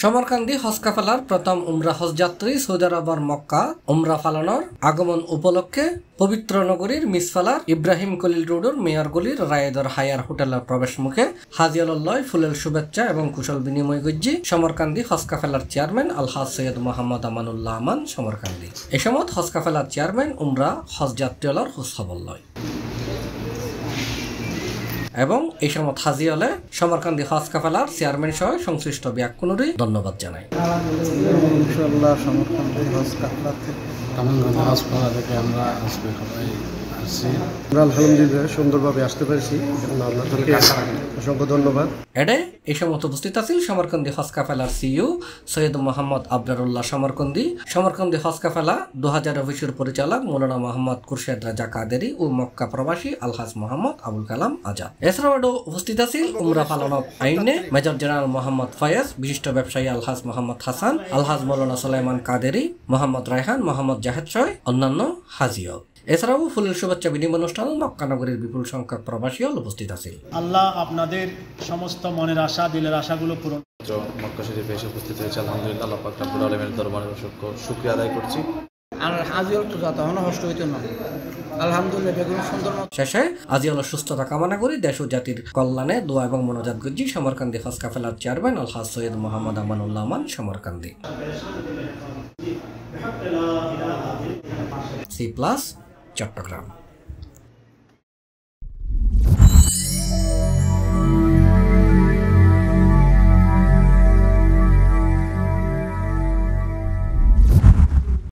সমরকান্দি হজ কাফেলার প্রথম উমরা হজ যাত্রী সৌদি আরবের মক্কা উমরা পালনের আগমন উপলক্ষে পবিত্র নগরীর মিসফালার ইব্রাহিম কলিল রোডের মেয়র গলির রায়েদর হায়ার হোটেলের প্রবেশ মুখে হাজিয়ালয় ফুলের শুভেচ্ছা এবং কুশল বিনিময় গজ্জি সমরকান্দি হজ কাফেলার চেয়ারম্যান আলহাজ সৈয়দ মোহাম্মদ আমানুল্লাহ আমান সমরকান্দি। এ সময় হজ কাফেলার চেয়ারম্যান উমরা হজ যাত্রীলর হুসবল্লয় এবং এই সময় হাজি হলে সমরকান্দি হজ কাফেলার চেয়ারম্যান সহ সংশ্লিষ্ট ব্যক্তিগুলোরই ধন্যবাদ জানাই। ইনশাআল্লাহ সমরকান্দি হজ কাফেলা থেকে আমরা আলহামদুলিল্লাহ সুন্দরভাবে আসতে পেরেছি, আপনাদেরকে অসংখ্য ধন্যবাদ। এডে এই সময় উপস্থিত আছেন সমরকান্দি হজ কাফেলার সিইও সৈয়দ মোহাম্মদ আবরারুল্লাহ সমরকান্দি, সমরকান্দি হজ কাফেলা 2020 পরিচালক মৌলানা মোহাম্মদ খুরশেদ রাজা কাদেরি ও মক্কা প্রবাসী আলহাজ মোহাম্মদ আবুল কালাম আজাদ। এছাড়াও উপস্থিত আছেন উমরা পালন আইনে মেজর জেনারেল মোহাম্মদ ফয়েজ, বিশিষ্ট ব্যবসায়ী আলহাজ মোহাম্মদ হাসান, আলহাজ মৌলানা সুলাইমান কাদেরি, মোহাম্মদ রায়হান, মোহাম্মদ জাহেদ সহ অন্যান্য হাজিও। এছাড়াও ফুলের শুভেচ্ছা বিনিময় অনুষ্ঠানে মক্কা নগরীর বিপুল সংখ্যক প্রবাসীও উপস্থিত আছে। আল্লাহ আপনাদের সমস্ত মনের আশা দিলের আশাগুলো পূরণ। মক্কা শরীফে এসে উপস্থিত হয়েছে, আলহামদুলিল্লাহ আল্লাহ পাক রব্বুল আলামিনের দরবারে অসংখ্য শুকরিয়া আদায় করছি। আর হাজির তো তখনও কষ্ট হইতো না, আলহামদুলিল্লাহ বেগুন সুন্দর। শেষে আজিয়াল সুস্থতা কামনা করি দেশ ও জাতির কল্যাণে দোয়া এবং মনোজাত গজ্জি সমরকান্দি হজ কাফেলার চেয়ারম্যান আলহাজ সৈয়দ মোহাম্মদ আমানুল্লাহ আমান সমরকান্দি। C+ চট্টগ্রাম।